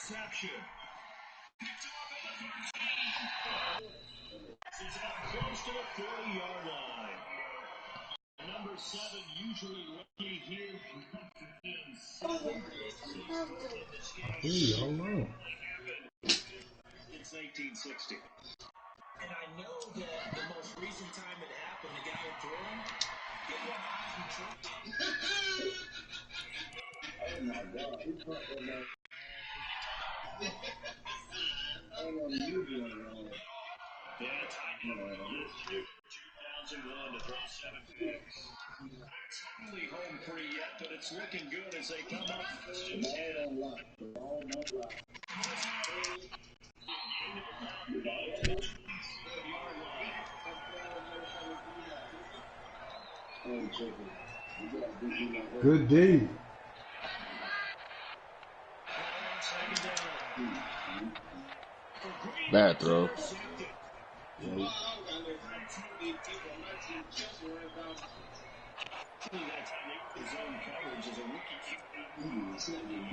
interception. He's close to the 40-yard line. Number 7 usually lucky here. Hold on. It's 1860. And I know that the most recent time it happened, the guy would throw him. Get one Heisman Trophy. Oh my God! He caught that man. I don't know what you're doing wrong. Yeah, tight end. 2001 to throw 7 picks. It's hardly home free yet, but it's looking good as they come up. All not locked. Good D. Bad throw.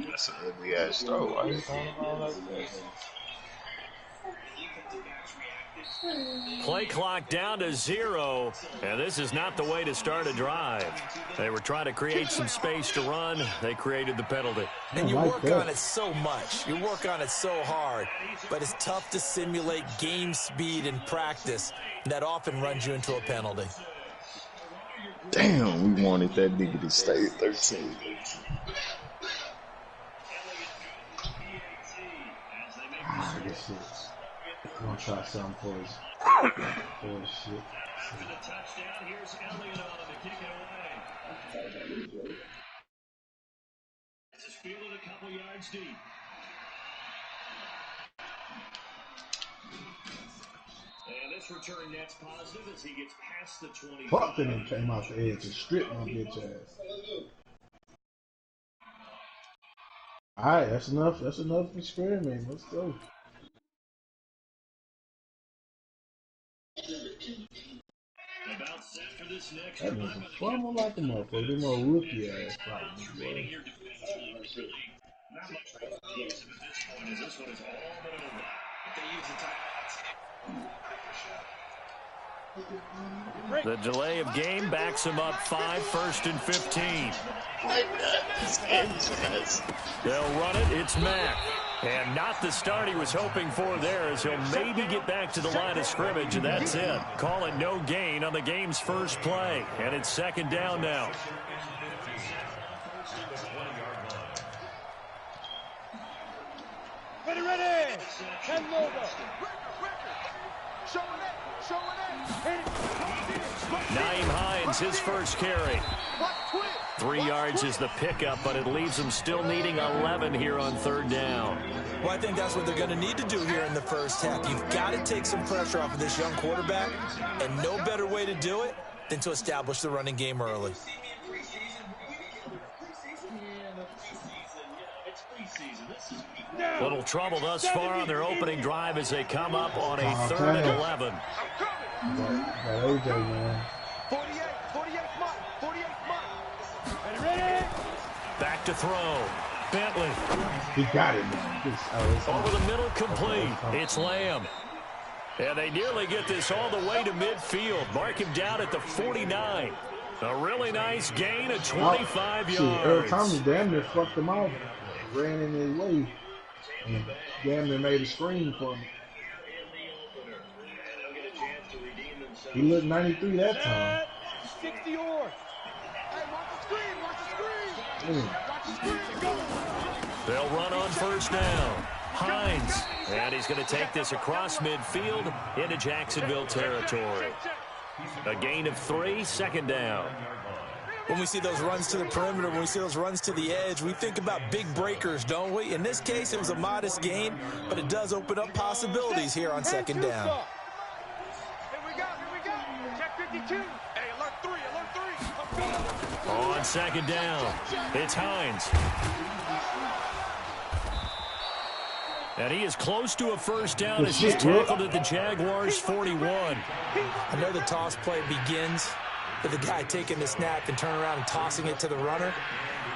That's an ugly ass throw. Why are you talking about that? Play clock down to 0, and this is not the way to start a drive. They were trying to create some space to run. They created the penalty. And you work on it so much. You work on it so hard. But it's tough to simulate game speed in practice. That often runs you into a penalty. Damn, we wanted that nigga to stay at 13. I'm gonna try something for his shit. After the touchdown, here's Elliott on to kick it away. It's fielded a couple yards deep. And this return net's positive as he gets past the 20. Fucking him came out the edge and stripped my bitch ass. Alright, that's enough. That's enough experiment. Let's go. About set for this next that nigga fumble like a motherfucker. Them old rookie ass fighting. Not much for the use at this point, as this one is all but over. They use the The delay of game backs him up 5, 1st and 15. They'll run it. It's Mack. And not the start he was hoping for there, as he'll maybe get back to the line of scrimmage, and that's it. Call it no gain on the game's first play, and it's 2nd down now. Ready. Head over. Nyheim Hines, his first carry. 3 yards is the pickup, but it leaves them still needing 11 here on 3rd down. Well, I think that's what they're going to need to do here in the first half. You've got to take some pressure off of this young quarterback, and no better way to do it than to establish the running game early. Little trouble thus far on their opening drive as they come up on a 3rd and 11. AJ, man. 48 mark. Ready. Back to throw. Bentley. He got it, man. Over the middle, complete. It's Lamb. And they nearly get this all the way to midfield. Mark him down at the 49. A really nice gain of 25 yards. Earl Thomas damn near fucked him off. Ran in his way. And damn near made a screen for him. He looked 93 that time. 60 yards. Hey, watch the screen. They'll run on 1st down. Hines. And he's going to take this across midfield into Jacksonville territory. A gain of 3, 2nd down. When we see those runs to the perimeter, when we see those runs to the edge, we think about big breakers, don't we? In this case, it was a modest gain, but it does open up possibilities here on 2nd down. Here we go. Check 52. Hey, alert 3. On 2nd down, it's Hines. And he is close to a 1st down as he's tackled at the Jaguars' 41. I know the toss play begins with the guy taking the snap and turning around and tossing it to the runner.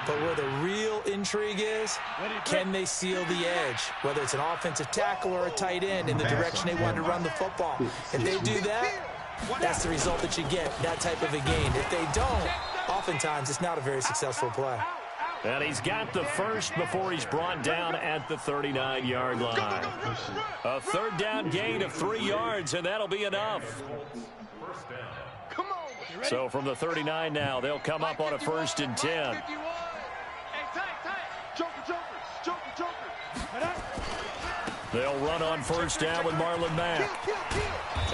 But where the real intrigue is, can they seal the edge? Whether it's an offensive tackle or a tight end in the direction they want to run the football. If they do that, that's the result that you get, that type of a gain. If they don't, oftentimes it's not a very successful play. And he's got the first before he's brought down at the 39-yard line. A third down gain of 3 yards, and that'll be enough. So from the 39 now, they'll come up on a 1st and 10. They'll run on 1st down with Marlon Mack.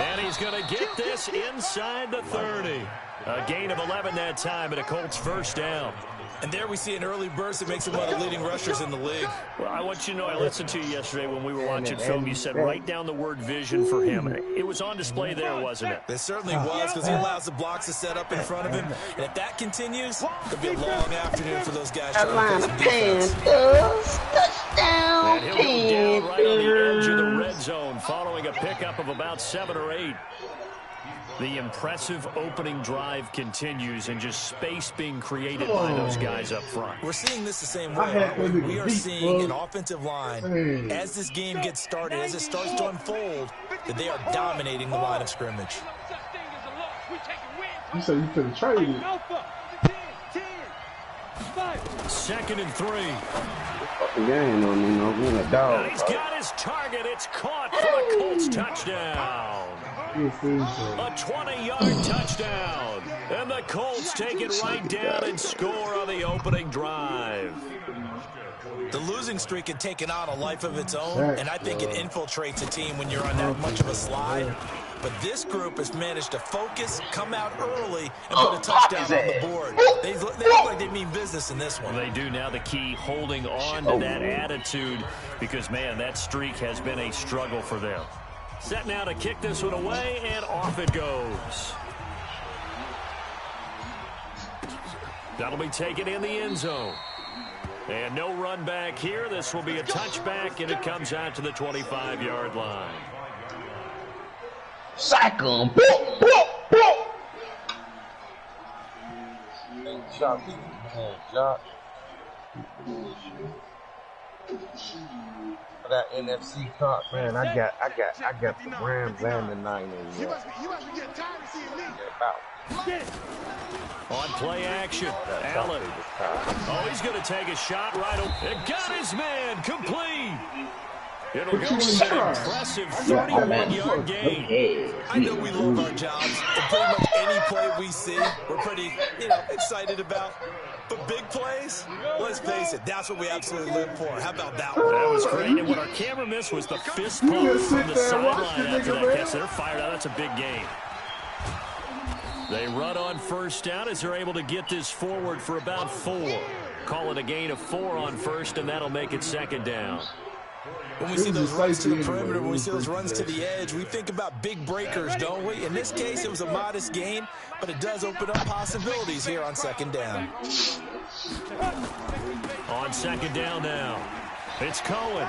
And he's going to get this inside the 30. A gain of 11 that time, and a Colts 1st down. And there we see an early burst that makes him one of the leading rushers in the league. Well, I want you to know, I listened to you yesterday when we were watching film. You said write down the word vision for him. It was on display there, wasn't it? It certainly was, because he allows the blocks to set up in front of him. And if that continues, it'll be a long afternoon for those guys. Atlanta Panthers, touchdown And he'll go down right on the edge of the red zone following a pickup of about 7 or 8. The impressive opening drive continues, and just space being created by those guys up front. We're seeing this the same way. We are seeing an offensive line, as this game gets started, as it starts to unfold, that they are dominating the line of scrimmage. You said you could have traded it. 2nd and 3. Game on me, no, a dog. And he's got his target. It's caught for a Colts touchdown. A 20-yard touchdown. And the Colts take it right down and score on the opening drive. The losing streak had taken on a life of its own, and I think it infiltrates a team when you're on that much of a slide. But this group has managed to focus, come out early, and put a touchdown on the board. They look like they mean business in this one. Well, they do now. The key, holding on to that attitude, because, man, that streak has been a struggle for them. Set now to kick this one away, and off it goes. That'll be taken in the end zone. And no run back here. This will be a touchback, and it comes out to the 25-yard line. Sack him. That NFC card, man. I got the Rams and the Niners. You must be getting tired of seeing me. On play action, Allen. Oh, he's going to take a shot right over. It got his man complete. It'll go for an impressive 31-yard gain. I know we love our jobs, and pretty much any play we see, we're pretty, excited about. But big plays, let's face it, that's what we absolutely live for. How about that one? That was great. And what our camera missed was the fist pump from the sideline after that catch. They're fired out. That's a big gain. They run on 1st down as they're able to get this forward for about 4. Call it a gain of 4 on 1st, and that'll make it 2nd down. When we see those runs to the perimeter, when we see those runs to the edge, we think about big breakers, don't we? In this case, it was a modest gain, but it does open up possibilities here on 2nd down. On 2nd down now, it's Cohen.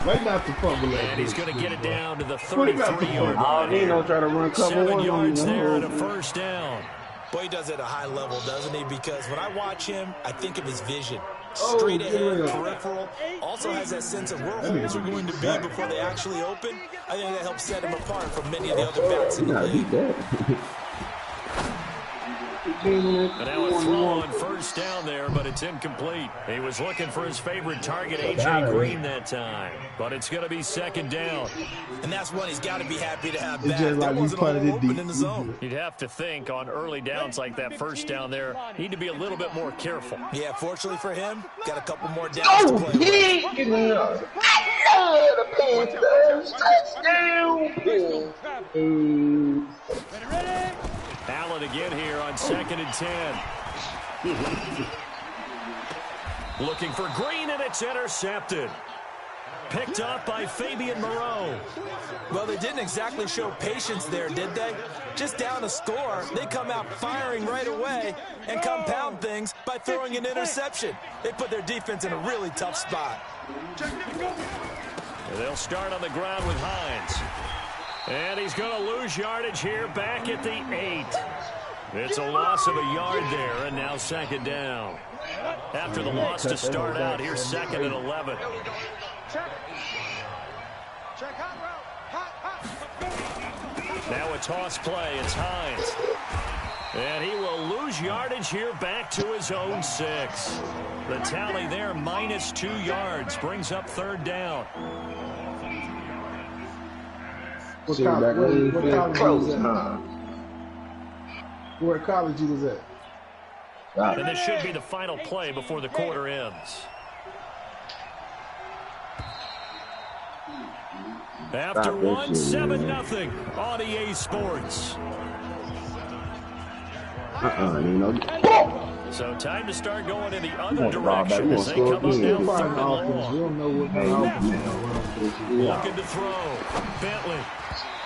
Right not to fumble it. And he's going to get it down to the 33-yard line. He don't try to run cover 7 one. yards there and a 1st down. Boy, he does it at a high level, doesn't he? Because when I watch him, I think of his vision. Straight ahead, peripheral. Also has that sense of where holes are going to be before they actually open. I think that helps set him apart from many of the other backs in the league. And now a throw on 1st down there, but it's incomplete. He was looking for his favorite target, A.J. Green, that time. But it's going to be 2nd down. And that's one he's got to be happy to have back. There wasn't a hole open in the zone. You'd have to think on early downs like that 1st down there, need to be a little bit more careful. Yeah, fortunately for him, got a couple more downs to play with. I love the Panthers. Touchdown. Allen again here on 2nd and 10. Looking for Green, and it's intercepted. Picked up by Fabian Moreau. Well, they didn't exactly show patience there, did they? Just down a score, they come out firing right away and compound things by throwing an interception. They put their defense in a really tough spot. And they'll start on the ground with Hines. And he's going to lose yardage here back at the 8. It's a loss of a yard there, and now 2nd down. After the loss to start out, here's 2nd and 11. Now a toss play. It's Hines. And he will lose yardage here back to his own 6. The tally there, minus 2 yards, brings up 3rd down. What college you was at? And this should be the final play before the quarter ends. After one, 7-0 on EA Sports. So time to start going in the other direction as they come up now 3rd and long. Looking to throw. Bentley.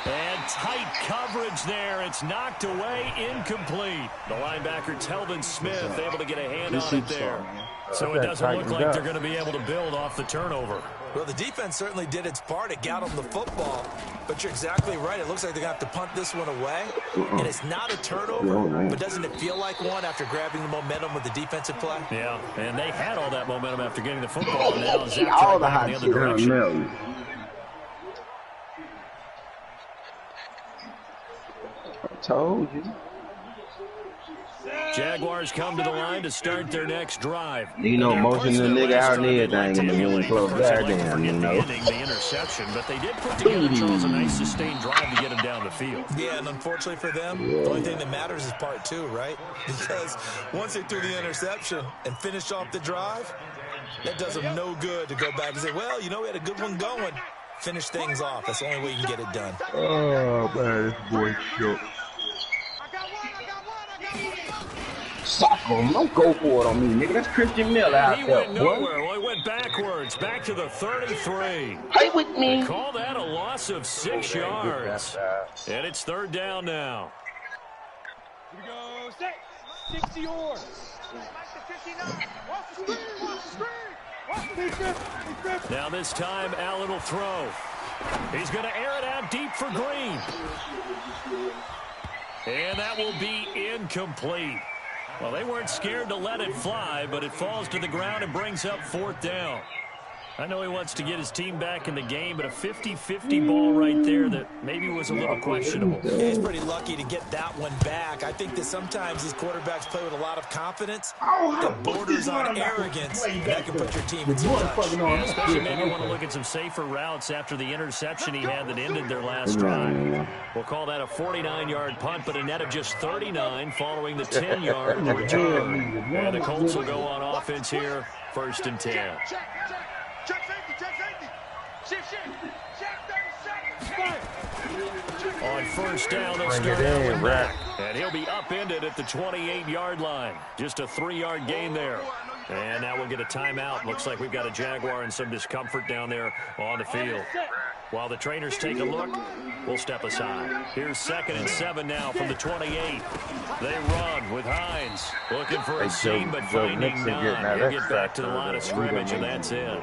And tight coverage there. It's knocked away, incomplete. The linebacker, Telvin Smith, able to get a hand on it there. So it doesn't look like they're going to be able to build off the turnover. Well, the defense certainly did its part. It got them the football. But you're exactly right. It looks like they're going to have to punt this one away. And it's not a turnover, but doesn't it feel like one after grabbing the momentum with the defensive play? Yeah, and they had all that momentum after getting the football. And now Zach back in the other direction. Told you. Jaguars come to the line to start their next drive. You know, motion the nigga out and everything in the room close. Goddamn, you know. The interception, but they did put together, Charles, a nice sustained drive to get him down the field. Yeah, and unfortunately for them, the only thing that matters is part 2, right? Because once they threw the interception and finished off the drive, that does them no good to go back and say, well, you know, we had a good one going. Finish things off. That's the only way you can get it done. Oh, man, this boy shook. Soccer, don't go for it on me, nigga. That's Christian Miller out there, went nowhere. Well, he went backwards, back to the 33. Play with me. They call that a loss of 6 yards. And it's 3rd down now. Here we go. Set. 60 yours. Now this time, Allen will throw. He's going to air it out deep for Green. And that will be incomplete. Well, they weren't scared to let it fly, but it falls to the ground and brings up 4th down. I know he wants to get his team back in the game, but a 50-50 ball right there that maybe was a little questionable. Yeah, he's pretty lucky to get that one back. I think that sometimes these quarterbacks play with a lot of confidence that borders on arrogance. That can put your team in some touch. Yeah, especially maybe want to look at some safer routes after the interception he had that ended their last drive. We'll call that a 49-yard punt, but a net of just 39 following the 10-yard return. And the Colts will go on offense here, 1st and 10. Check safety, check safety. Shift. Check 30 seconds. On 1st down, they'll start out with Mack. And he'll be upended at the 28-yard line. Just a 3-yard gain there. And now we'll get a timeout. Looks like we've got a Jaguar and some discomfort down there on the field. While the trainers take a look, we'll step aside. Here's 2nd and 7 now from the 28. They run with Hines. Looking for a seam, but finding none. He'll get back to the line of scrimmage, and that's it.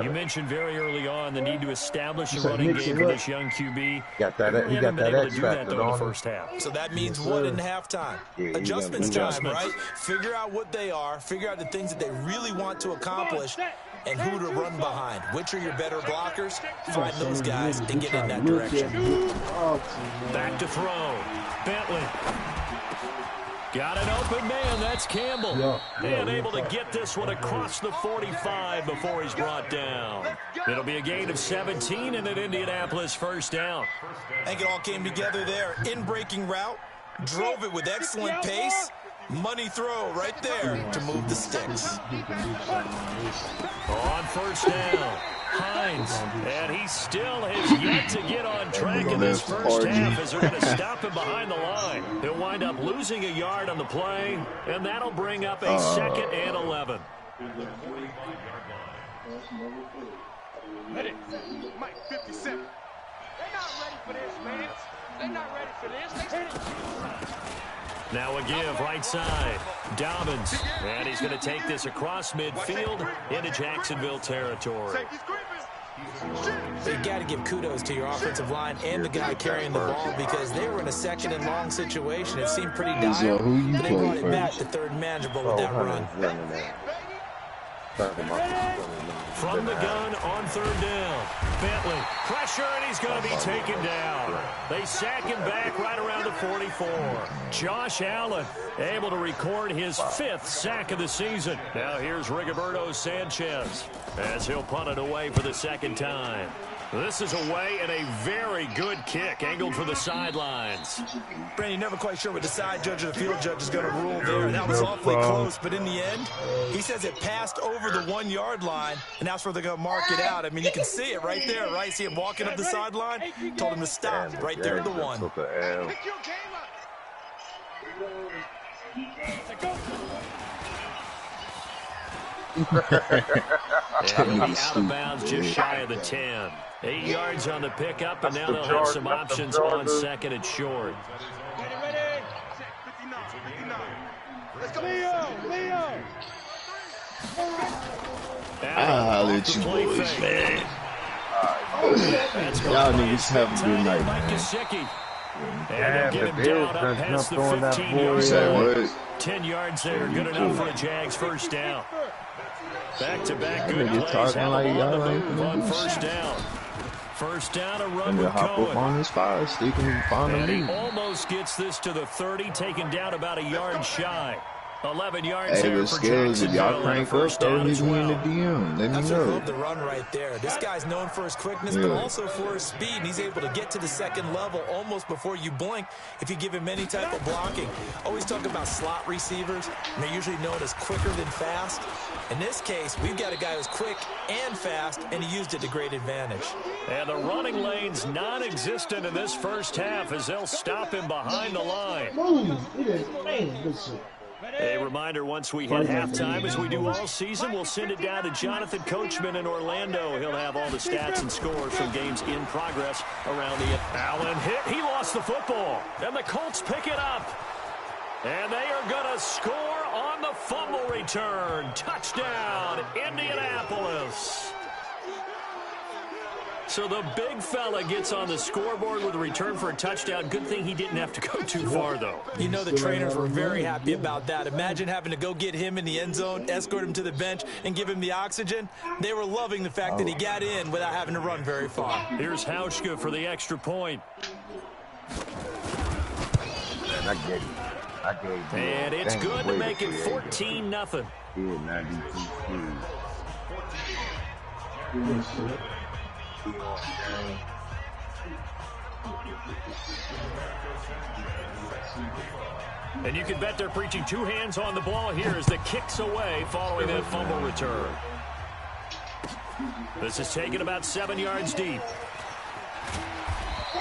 You mentioned very early on the need to establish a running game for this young QB. He got that X factor in the first half. So that means what in halftime? Adjustments time, right? Figure out what they are. Figure out the things that they really want to accomplish and who to run behind. Which are your better blockers? Find those guys and get in that direction. Back to throw. Bentley. Got an open man. That's Campbell. And able to get this one across the 45 before he's brought down. It'll be a gain of 17 and an Indianapolis 1st down. I think it all came together there. In-breaking route. Drove it with excellent pace. Money throw right there to move the sticks. On 1st down, Hines. And he still has yet to get on track in this first half as they're going to stop him behind the line. He'll wind up losing a yard on the play, and that'll bring up a 2nd and 11. Ready. Mike, 57. They're not ready for this, man. They're not ready for this. Now a give right side. Dobbins. And he's going to take this across midfield into Jacksonville territory. You got to give kudos to your offensive line and the guy carrying the ball because they were in a second and long situation. It seemed pretty dire, but they brought it back to third and manageable with that run. From the gun on third down. Bentley, pressure, and he's going to be taken down. They sack him back right around the 44. Josh Allen able to record his 5th sack of the season. Now here's Rigoberto Sanchez as he'll punt it away for the 2nd time. This is away and a very good kick angled for the sidelines. Brandon, you're never quite sure what the side judge or the field judge is going to rule there. That was awfully close, but in the end, he says it passed over the 1-yard line, and that's where they're going to mark it out. I mean, you can see it right there, right? See him walking up the sideline? Told him to stop right there at the 1. And he'll be out of bounds just shy of the 10. 8 yards on the pickup, and now they'll have some options on 2nd and short. I'll let you boys, man. Y'all niggas have a good night. And they'll get him down up past the 15-yard line. 10 yards there, good enough for a Jags first down. Back-to-back good plays. Have the ball on the move on first down. First down, a run with Cohen. On his fire stick and he almost gets this to the 30, taken down about a yard shy. 11 yards there for Jacksonville. If y'all crank up, though, hit me in the DM. Let me know. The run right there. This guy's known for his quickness, but also for his speed. And he's able to get to the 2nd level almost before you blink if you give him any type of blocking. Always talk about slot receivers, and they're usually known as quicker than fast. In this case, we've got a guy who's quick and fast, and he used it to great advantage. And the running lane's non-existent in this first half as they'll stop him behind the line. A reminder, once we hit halftime, as we do all season, we'll send it down to Jonathan Coachman in Orlando. He'll have all the stats and scores from games in progress around the... Allen hit. He lost the football. And the Colts pick it up. And they are going to score on the fumble return. Touchdown, Indianapolis. So the big fella gets on the scoreboard with a return for a touchdown. Good thing he didn't have to go too far, though. You know the trainers were very happy about that. Imagine having to go get him in the end zone, escort him to the bench, and give him the oxygen. They were loving the fact that he got in without having to run very far. Here's Hauschka for the extra point. Man, I get it. And it's good to make it 14-0. And you can bet they're preaching 2 hands on the ball here as the kick's away following that fumble return. This is taken about 7 yards deep.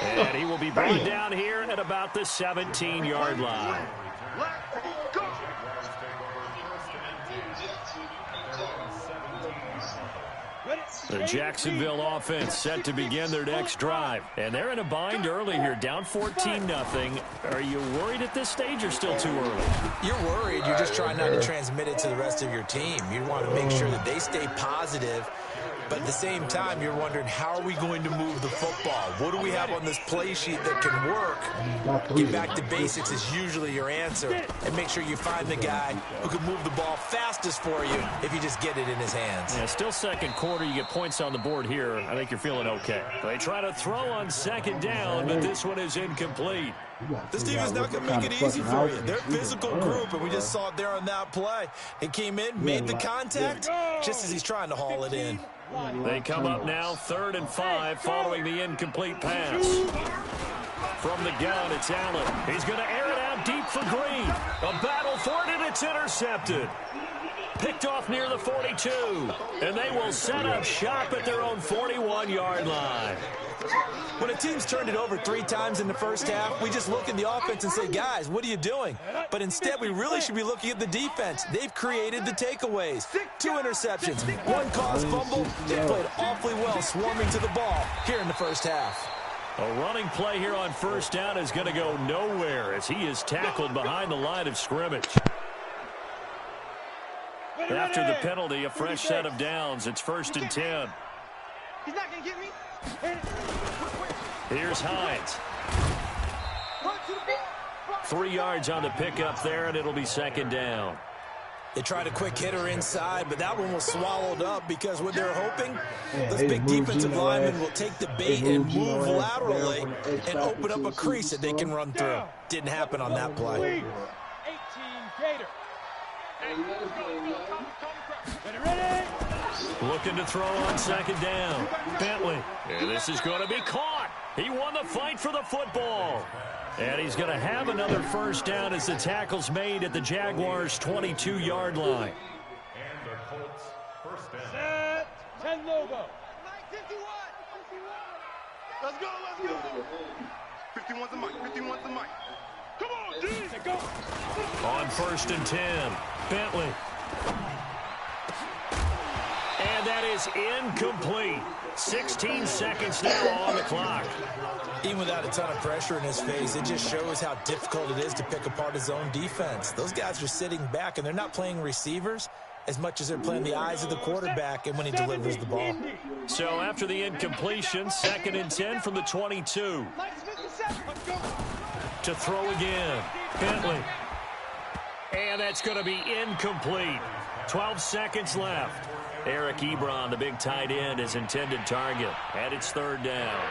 And he will be brought down here at about the 17-yard line. The Jacksonville offense set to begin their next drive. And they're in a bind early here, down 14-0. Are you worried at this stage or still too early? You're worried. You're just trying not to transmit it to the rest of your team. You want to make sure that they stay positive. But at the same time, you're wondering, how are we going to move the football? What do we have on this play sheet that can work? Get back to basics is usually your answer. And make sure you find the guy who can move the ball fastest for you if you just get it in his hands. Yeah, still second quarter. You get points on the board here. I think you're feeling okay. They try to throw on 2nd down, but this one is incomplete. This team is not going to make it easy for you. They're a physical group, and we just saw it there on that play. It came in, made the contact, just as he's trying to haul it in. They come up now 3rd and 5 following the incomplete pass. From the gun, it's Allen. He's going to air it out deep for Green. A battle for it, and it's intercepted. Picked off near the 42. And they will set up shop at their own 41-yard line. When a team's turned it over 3 times in the first half, we just look at the offense and say, guys, what are you doing? But instead, we really should be looking at the defense. They've created the takeaways. 2 interceptions, 1 caused fumble. They played awfully well swarming to the ball here in the first half. A running play here on first down is going to go nowhere as he is tackled behind the line of scrimmage. After the penalty, a fresh set of downs. It's 1st and 10. He's not going to get me. Here's Hines. 3 yards on the pickup there, and it'll be second down. They tried a quick hitter inside, but that one was swallowed up because what they're hoping, those big defensive linemen will take the bait and move laterally and open up a crease that they can run through. Didn't happen on that play. 18 Gator. Ready? Looking to throw on second down. Bentley. And this is going to be caught. He won the fight for the football. And he's going to have another first down as the tackle's made at the Jaguars' 22-yard line. And the Colts first down. Set. 10 logo. 51. Let's go. 51's the mic. 51's the mic. Come on, D. Go. On 1st and 10. Bentley. And that is incomplete. 16 seconds now on the clock. Even without a ton of pressure in his face, it just shows how difficult it is to pick apart his own defense. Those guys are sitting back, and they're not playing receivers as much as they're playing the eyes of the quarterback and when he delivers the ball. So after the incompletion, 2nd and 10 from the 22. To throw again. Bentley. And that's going to be incomplete. 12 seconds left. Eric Ebron, the big tight end, his intended target. And it's 3rd down.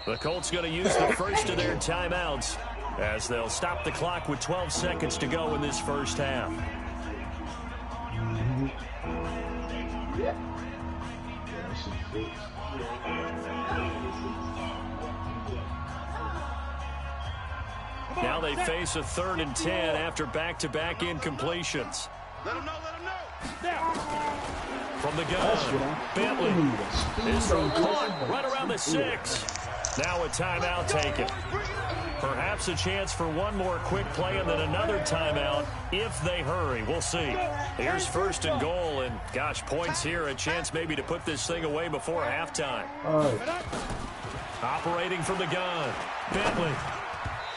The Colts going to use the first of their timeouts as they'll stop the clock with 12 seconds to go in this first half. Now they face a 3rd and 10 after back-to-back incompletions. Let him know. From the gun, Bentley. His throw caught right around the 6. Now a timeout taken. Perhaps a chance for one more quick play and then another timeout if they hurry. We'll see. Here's 1st and goal, and gosh, points here. A chance maybe to put this thing away before halftime. Operating from the gun, Bentley.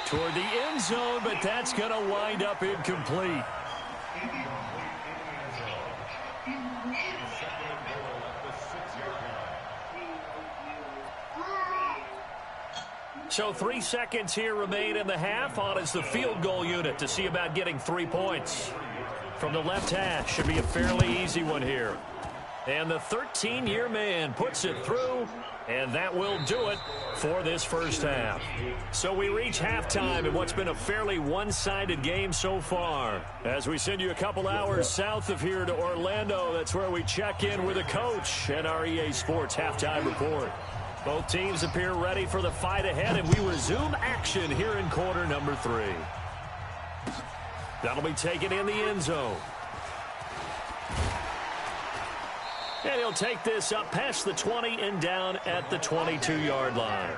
Toward the end zone, but that's going to wind up incomplete. So 3 seconds here remain in the half. On is the field goal unit to see about getting 3 points. From the left hash, should be a fairly easy one here. And the 13-year man puts it through, and that will do it for this first half. So we reach halftime in what's been a fairly one-sided game so far. As we send you a couple hours south of here to Orlando, that's where we check in with the coach and our EA Sports halftime report. Both teams appear ready for the fight ahead, and we resume action here in quarter number 3. That'll be taken in the end zone. And he'll take this up past the 20 and down at the 22-yard line.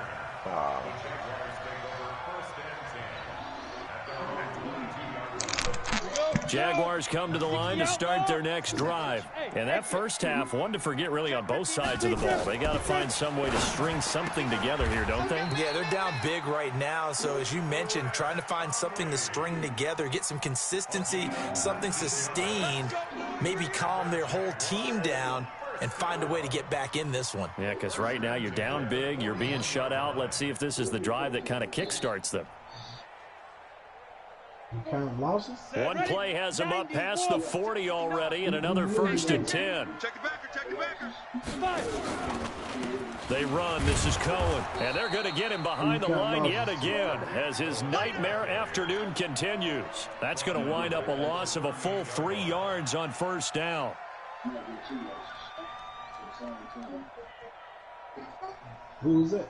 Jaguars come to the line to start their next drive. And that first half, one to forget really on both sides of the ball. They got to find some way to string something together here, don't they? Yeah, they're down big right now. So as you mentioned, trying to find something to string together, get some consistency, something sustained, maybe calm their whole team down and find a way to get back in this one. Yeah, because right now you're down big, you're being shut out. Let's see if this is the drive that kind of kickstarts them. One play has them up past the 40 already, and another 1st and 10. Check the backer. They run. This is Cohen, and they're going to get him behind the line yet again as his nightmare afternoon continues. That's going to wind up a loss of a full 3 yards on 1st down. Who's that?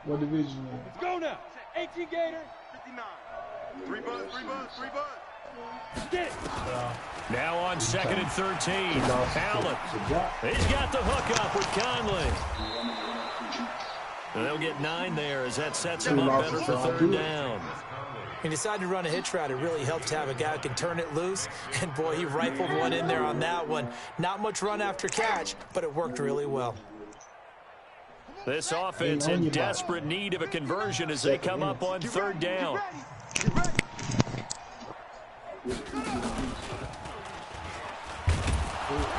What division? Let's go now. 18 Gator. 59. 3 buzz. Get it. Now on 2nd and 13. Allen. He's got the hook up with Conley. They'll get 9 there as that sets him up better for 3rd down. He decided to run a hitch route. It really helped to have a guy who can turn it loose. And, boy, he rifled one in there on that one. Not much run after catch, but it worked really well. This offense in desperate need of a conversion as they come up on 3rd down.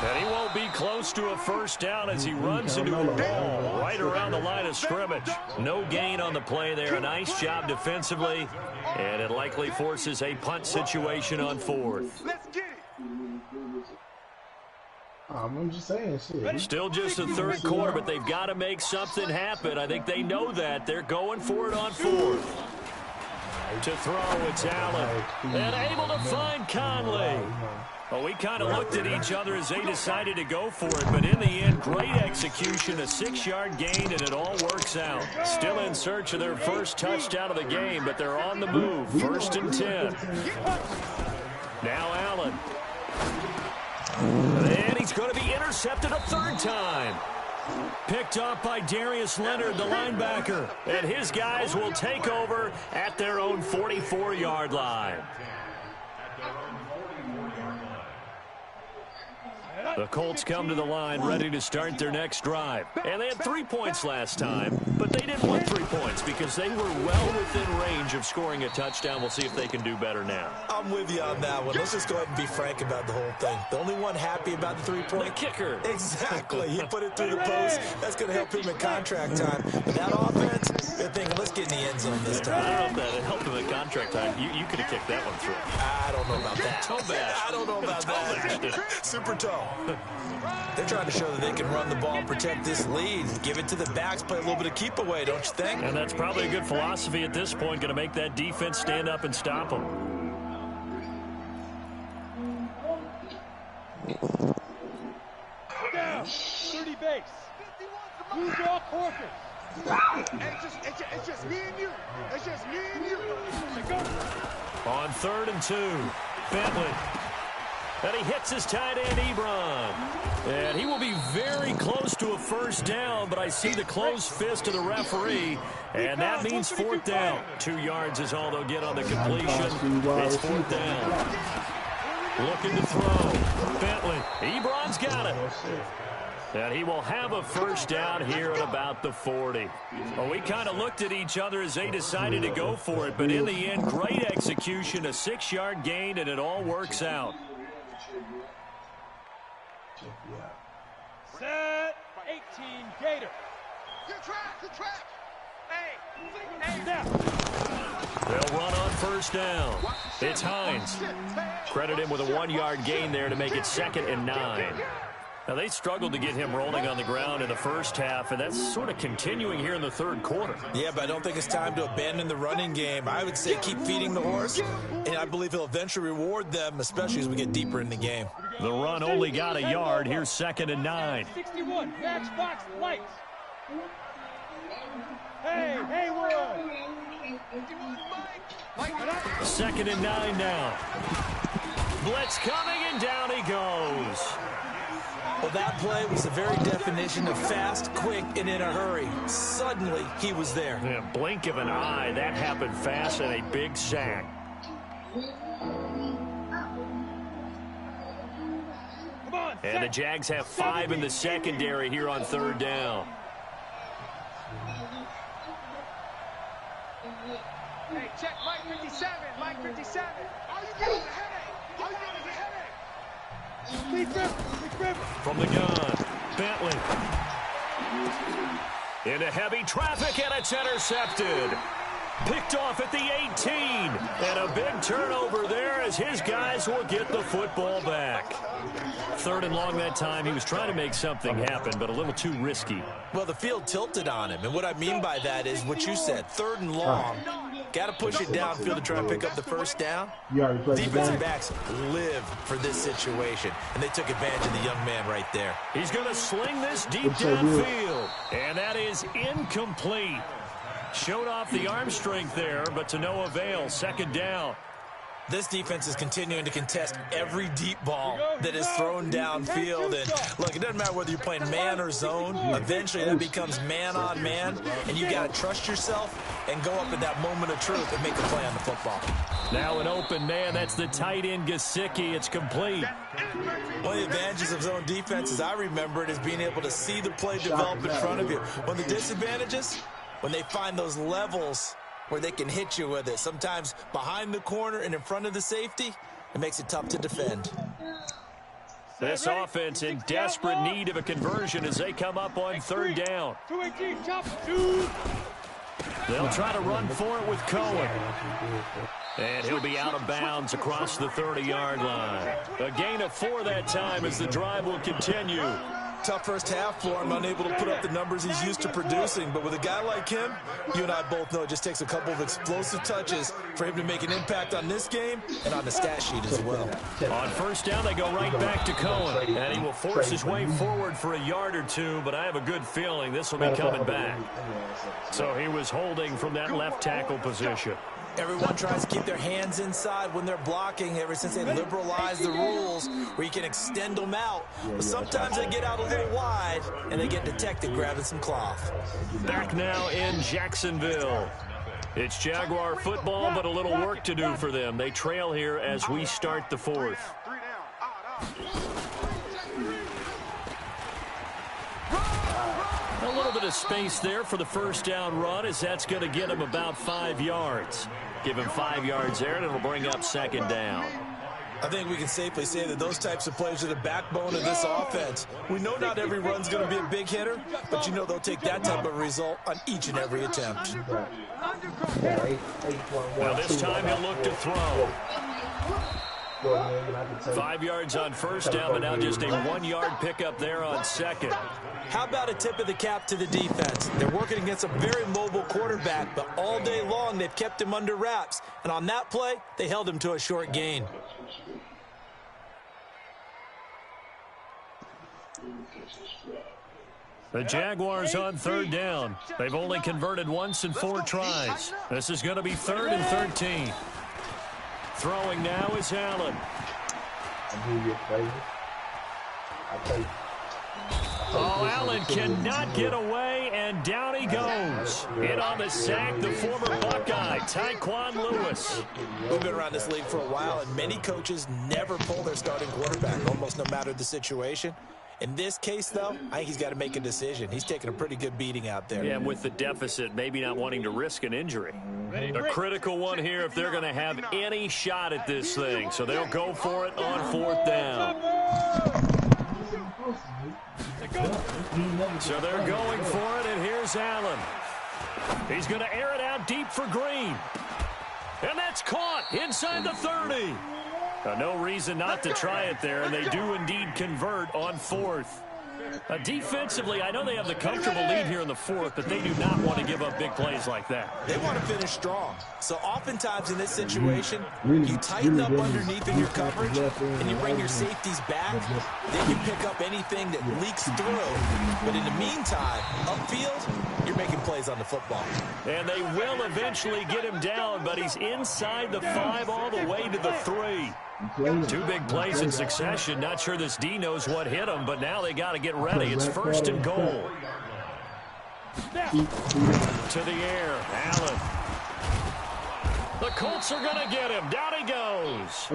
And he won't be close to a first down as he runs into a wall right around the line of scrimmage. No gain on the play there. A nice job defensively, and it likely forces a punt situation on fourth. Let's get it. I'm just saying, shit. Still just the third quarter, but they've got to make something happen. I think they know that. They're going for it on fourth. To throw, it's Allen. And able to find Conley. Well, we kind of looked at each other as they decided to go for it, but in the end, great execution, a 6-yard gain, and it all works out. Still in search of their first touchdown of the game, but they're on the move. 1st and 10. Now Allen. And he's going to be intercepted a third time. Picked up by Darius Leonard, the linebacker. And his guys will take over at their own 44-yard line. The Colts come to the line ready to start their next drive. And they had 3 points last time, but they didn't want 3 points because they were well within range of scoring a touchdown. We'll see if they can do better now. I'm with you on that one. Let's just go ahead and be frank about the whole thing. The only one happy about the 3-point? The kicker. Exactly. He put it through the post. That's going to help him in contract time. But that offense, they're thinking, let's get in the end zone this time. I don't know if that helped him in contract time. You could have kicked that one through. I don't know about that. Toe bash. I don't know about that. Super toe. They're trying to show that they can run the ball and protect this lead. Give it to the backs, play a little bit of keep away, don't you think? And that's probably a good philosophy at this point, going to make that defense stand up and stop them. Down. 30 base. Blue dog Corpus. It's just me and you. It's just me and you. On 3rd and 2, Bentley. And he hits his tight end, Ebron. And he will be very close to a first down, but I see the closed fist of the referee, and that means 4th down. 2 yards is all they'll get on the completion. It's 4th down. Looking to throw. Bentley. Ebron's got it. And he will have a first down here at about the 40. Well, we kind of looked at each other as they decided to go for it, but in the end, great execution, a 6-yard gain, and it all works out. Set 18 Gator. Good track. Hey, step. They'll run on first down. It's Hines. Credit him with a 1-yard gain there to make it 2nd and 9. Now, they struggled to get him rolling on the ground in the first half, and that's sort of continuing here in the third quarter. Yeah, but I don't think it's time to abandon the running game. I would say keep feeding the horse, and I believe he'll eventually reward them, especially as we get deeper in the game. The run only got a yard. Here's 2nd and 9. 61, Matchbox Lights. Hey, Haywood. 2nd and 9 now. Blitz coming, and down he goes. Well, that play was the very definition of fast, quick, and in a hurry. Suddenly, he was there. Yeah, blink of an eye. That happened fast, and a big sack. And the Jags have 5 in the secondary here on 3rd down. Hey, check Mike 57. Mike 57. All you get is a headache. All you get is a headache. From the gun, Bentley. Into heavy traffic, and it's intercepted. Picked off at the 18. And a big turnover there as his guys will get the football back. 3rd and long that time. He was trying to make something happen, but a little too risky. Well, the field tilted on him, and what I mean by that is what you said, 3rd and long. Got to push it downfield to try and pick up the first down. Defensive backs live for this situation, and they took advantage of the young man right there. He's going to sling this deep downfield, and that is incomplete. Showed off the arm strength there, but to no avail. 2nd down. This defense is continuing to contest every deep ball that is thrown downfield. And look, it doesn't matter whether you're playing man or zone. Eventually, that becomes man on man, and you got to trust yourself and go up at that moment of truth and make a play on the football. Now an open man. That's the tight end, Gesicki. It's complete. One of the advantages of zone defense, as I remember it, is being able to see the play develop in front of you. One of the disadvantages, when they find those levels where they can hit you with it. Sometimes behind the corner and in front of the safety, it makes it tough to defend. This offense in desperate need of a conversion as they come up on third down. They'll try to run for it with Cohen. And he'll be out of bounds across the 30-yard line. A gain of 4 that time as the drive will continue. Tough first half for him, unable to put up the numbers he's used to producing. But with a guy like him, you and I both know it just takes a couple of explosive touches for him to make an impact on this game and on the stat sheet as well. On first down, they go right back to Cohen. And he will force his way forward for a yard or two, but I have a good feeling this will be coming back. So he was holding from that left tackle position. Everyone tries to keep their hands inside when they're blocking ever since they liberalized the rules where you can extend them out. But sometimes they get out a little wide and they get detected grabbing some cloth. Back now in Jacksonville. It's Jaguar football, but a little work to do for them. They trail here as we start the fourth. A little bit of space there for the first down run as that's going to get him about 5 yards. Give him 5 yards there, and it'll bring up second down. I think we can safely say that those types of plays are the backbone of this offense. We know not every run's going to be a big hitter, but you know they'll take that type of result on each and every attempt. Now this time he'll look to throw. 5 yards on first down, but now just a 1-yard pickup there on second. How about a tip of the cap to the defense? They're working against a very mobile quarterback, but all day long they've kept him under wraps. And on that play, they held him to a short gain. The Jaguars on third down. They've only converted once in 4 tries. This is going to be 3rd and 13. Throwing now is Allen. Oh, Allen cannot get away, and down he goes. In on the sack, the former Buckeye, Tyquan Lewis. We've been around this league for a while, and many coaches never pull their starting quarterback, almost no matter the situation. In this case, though, I think he's got to make a decision. He's taking a pretty good beating out there. Yeah, and with the deficit, maybe not wanting to risk an injury. A critical one here if they're going to have any shot at this thing. So they'll go for it on 4th down. So they're going for it, and here's Allen. He's going to air it out deep for Green. And that's caught inside the 30. No reason not to try it there, and they do indeed convert on 4th. Defensively, I know they have the comfortable lead here in the 4th, but they do not want to give up big plays like that. They want to finish strong. So oftentimes in this situation, you tighten up underneath in your coverage, and you bring your safeties back. They can pick up anything that leaks through. But in the meantime, upfield, you're making plays on the football. And they will eventually get him down, but he's inside the 5 all the way to the 3. 2 big plays in succession. Not sure this D knows what hit him, but now they got to get ready. It's 1st and goal. To the air, Allen. The Colts are going to get him. Down he goes.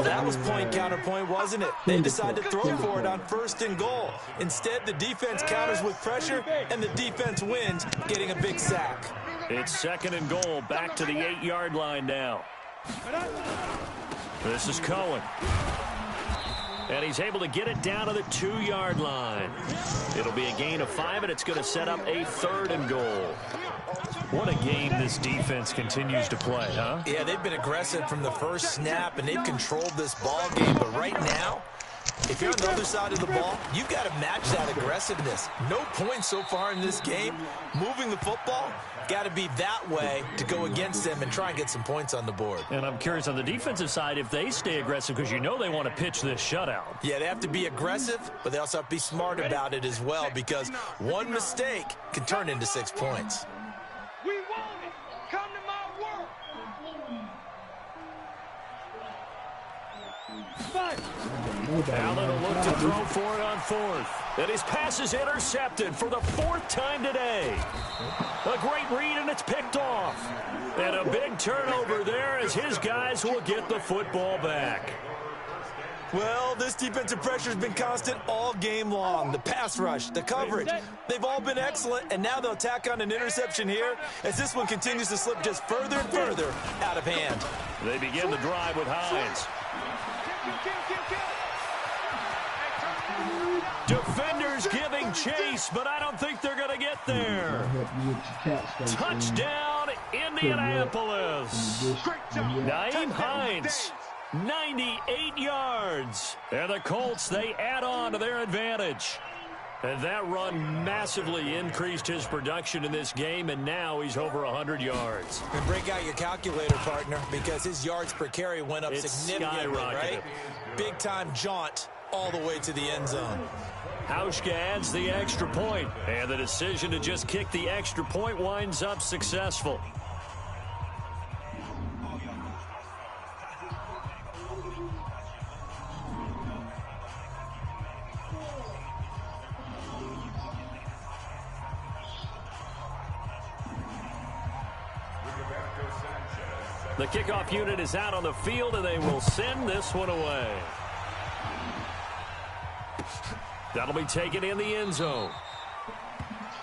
That was point counterpoint, wasn't it? They decided to throw for it on 1st and goal. Instead, the defense counters with pressure, and the defense wins, getting a big sack. It's 2nd and goal. Back to the 8-yard line now. This is Cohen. And he's able to get it down to the 2-yard line. It'll be a gain of 5, and it's going to set up a 3rd and goal. What a game this defense continues to play, huh? Yeah, they've been aggressive from the first snap, and they've controlled this ball game. But right now, if you're on the other side of the ball, you've got to match that aggressiveness. No points so far in this game. Moving the football, got to be that way to go against them and try and get some points on the board. And I'm curious on the defensive side if they stay aggressive, because you know they want to pitch this shutout. Yeah, they have to be aggressive, but they also have to be smart about it as well, because one mistake can turn into 6 points. We want it. Come to my work. Allen will look to throw for it on 4th. And his pass is intercepted for the 4th time today. A great read, and it's picked off. And a big turnover there as his guys will get the football back. Well, this defensive pressure has been constant all game long. The pass rush, the coverage, they've all been excellent, and now they'll tack on an interception here as this one continues to slip just further and further out of hand. They begin the drive with Hines. Defenders giving chase, but I don't think they're going to get there. Touchdown, Indianapolis. Nyheim Hines, 98 yards. And the Colts, they add on to their advantage. And that run massively increased his production in this game, and now he's over 100 yards. And break out your calculator, partner, because his yards per carry went up significantly, right? Big-time jaunt all the way to the end zone. Hauschka adds the extra point, and the decision to just kick the extra point winds up successful. The kickoff unit is out on the field, and they will send this one away. That'll be taken in the end zone.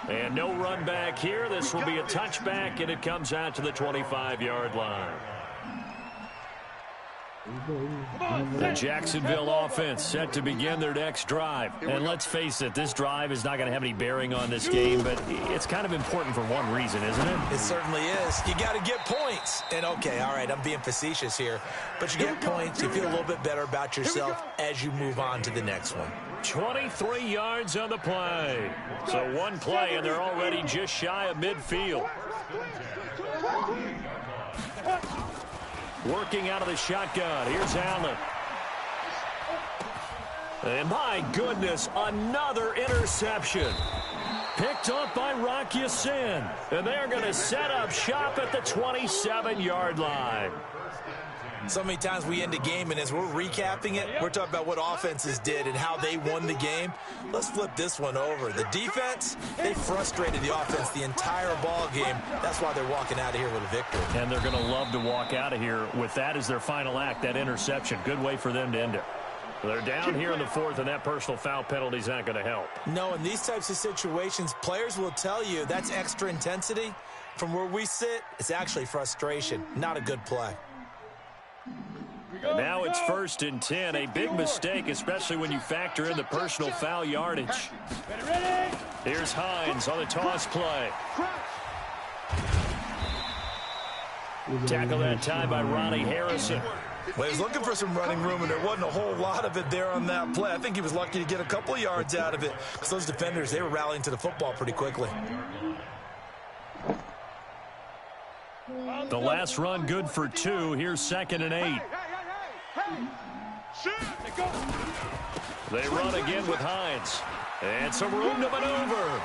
And no run back here. This will be a touchback, and it comes out to the 25-yard line. The Jacksonville offense set to begin their next drive. And let's face it, this drive is not going to have any bearing on this game, but it's kind of important for one reason, isn't it? It certainly is. You got to get points. And, okay, all right, I'm being facetious here. But you get points, you feel a little bit better about yourself as you move on to the next one. 23 yards on the play. So one play, and they're already just shy of midfield. Working out of the shotgun. Here's Allen. And my goodness, another interception. Picked up by Rock Ya-Sin. And they're going to set up shop at the 27-yard line. So many times we end a game, and as we're recapping it, we're talking about what offenses did and how they won the game. Let's flip this one over. The defense, they frustrated the offense the entire ball game. That's why they're walking out of here with a victory. And they're going to love to walk out of here with that as their final act, that interception. Good way for them to end it. They're down here in the fourth, and that personal foul penalty is not going to help. No, in these types of situations, players will tell you that's extra intensity. From where we sit, it's actually frustration, not a good play. And now it's 1st and 10. A big mistake, especially when you factor in the personal foul yardage. Here's Hines on the toss play. Tackle that time by Ronnie Harrison. Well, he was looking for some running room, and there wasn't a whole lot of it there on that play. I think he was lucky to get a couple of yards out of it because those defenders, they were rallying to the football pretty quickly. The last run good for 2. Here's 2nd and 8. They run again with Hines. And some room to maneuver.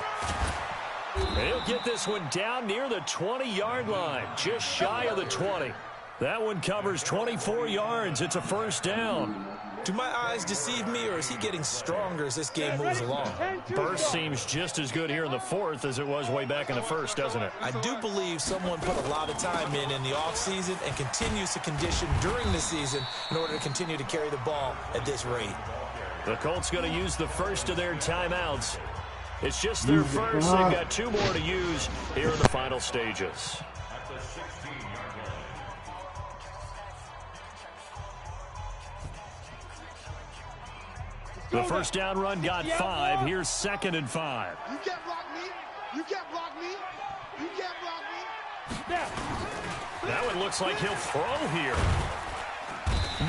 He'll get this one down near the 20-yard line, just shy of the 20. That one covers 24 yards. It's a 1st down. Do my eyes deceive me, or is he getting stronger as this game moves along? Burst seems just as good here in the 4th as it was way back in the 1st, doesn't it? I do believe someone put a lot of time in the offseason and continues to condition during the season in order to continue to carry the ball at this rate. The Colts going to use the first of their timeouts. It's just their first. They've got 2 more to use here in the final stages. The first down run got 5. Here's 2nd and 5. You can't block me. You can't block me. You can't block me. That one looks like he'll throw here.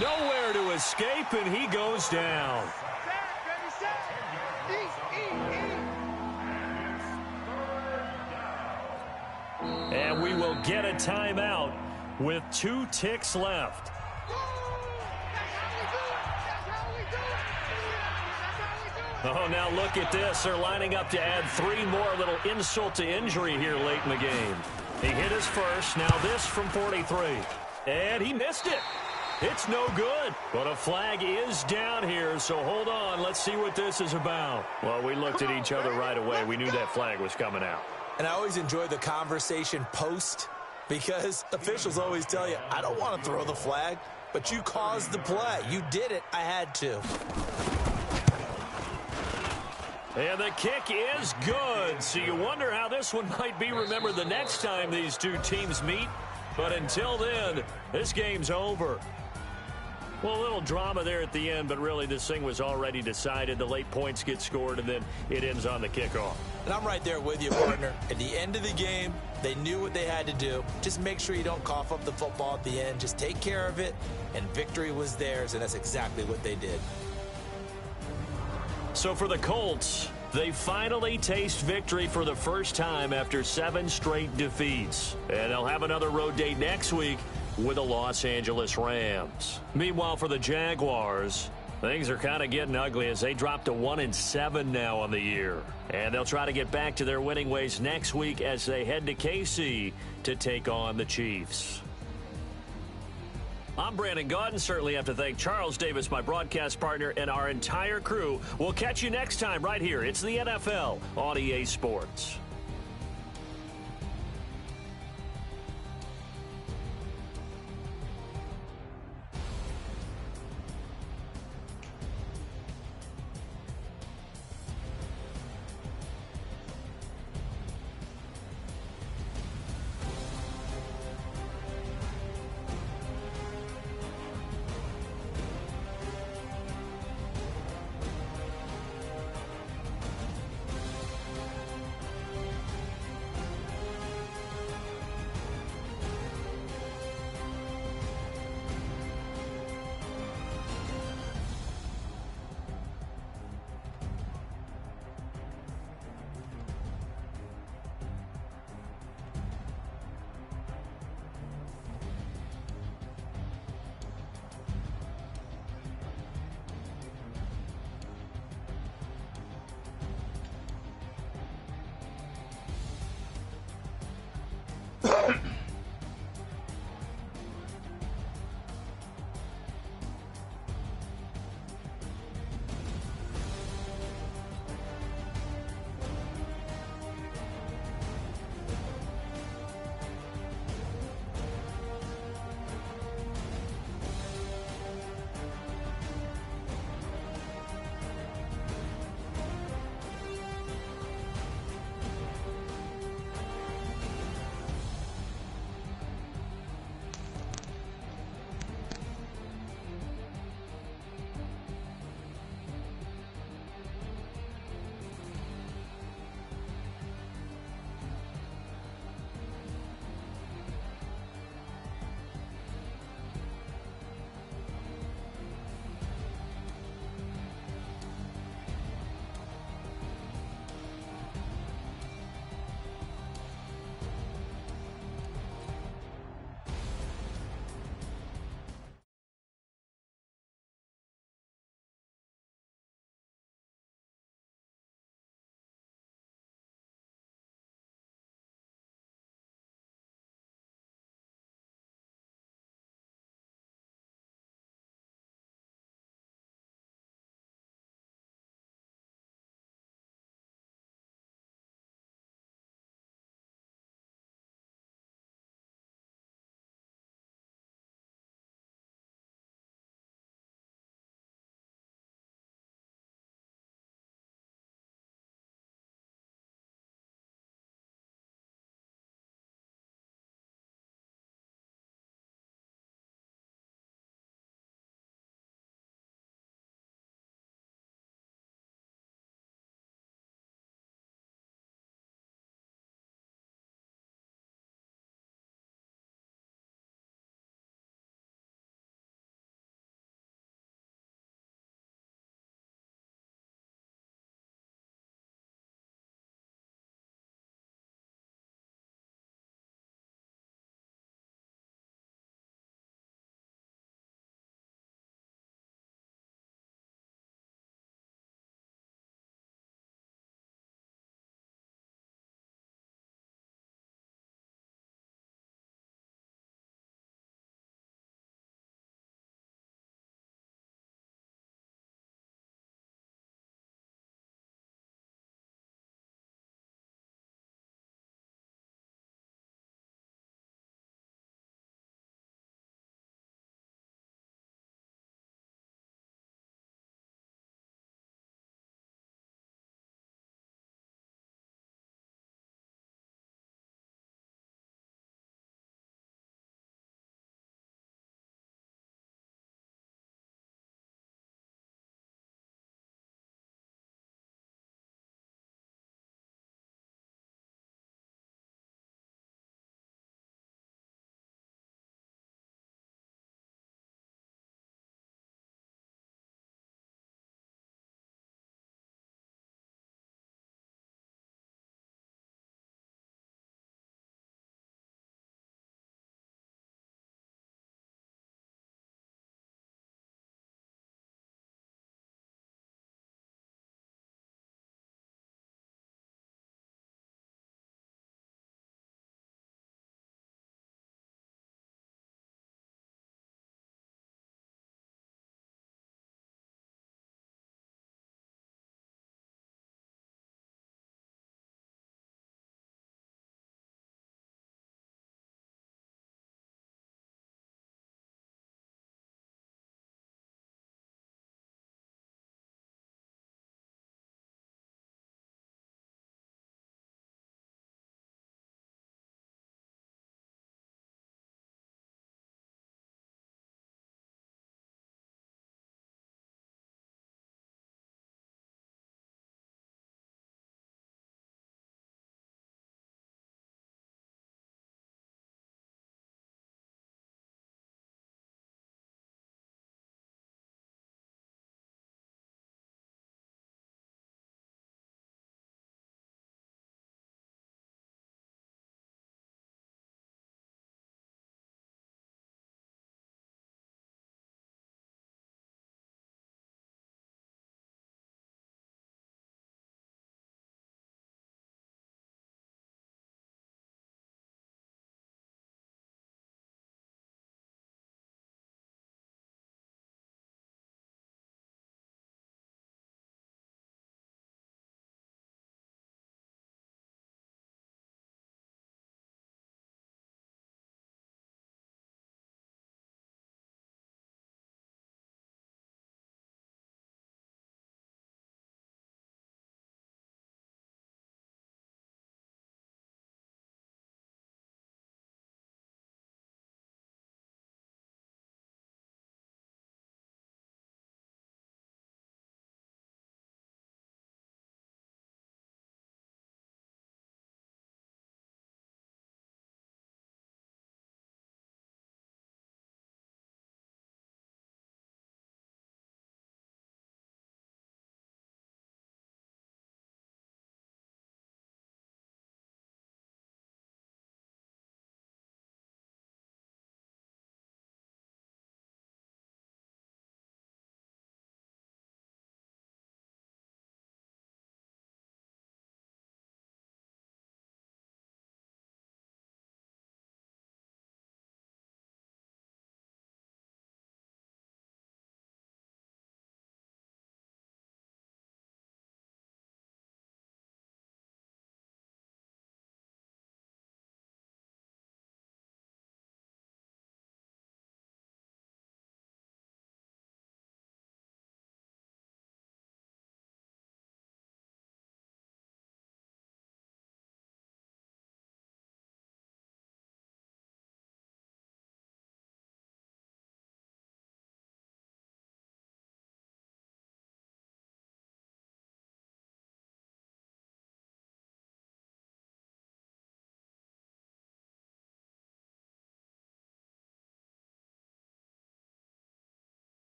Nowhere to escape, and he goes down. And we will get a timeout with 2 ticks left. Oh, now look at this. They're lining up to add 3 more. A little insult to injury here late in the game. He hit his first. Now this from 43. And he missed it. It's no good. But a flag is down here, so hold on. Let's see what this is about. Well, we looked at each other right away. We knew that flag was coming out. And I always enjoy the conversation post because officials always tell you, I don't want to throw the flag. but you caused the play. You did it. I had to. And the kick is good. So you wonder how this one might be remembered the next time these two teams meet. But until then, this game's over. Well, a little drama there at the end, but really this thing was already decided. The late points get scored, and then it ends on the kickoff. And I'm right there with you, partner. At the end of the game, they knew what they had to do. Just make sure you don't cough up the football at the end. Just take care of it, and victory was theirs, and that's exactly what they did. So for the Colts, they finally taste victory for the first time after 7 straight defeats. And they'll have another road date next week with the Los Angeles Rams. Meanwhile, for the Jaguars, things are kind of getting ugly as they drop to 1-7 now on the year. And they'll try to get back to their winning ways next week as they head to KC to take on the Chiefs. I'm Brandon Gaudin. Certainly have to thank Charles Davis, my broadcast partner, and our entire crew. We'll catch you next time right here. It's the NFL on EA Sports.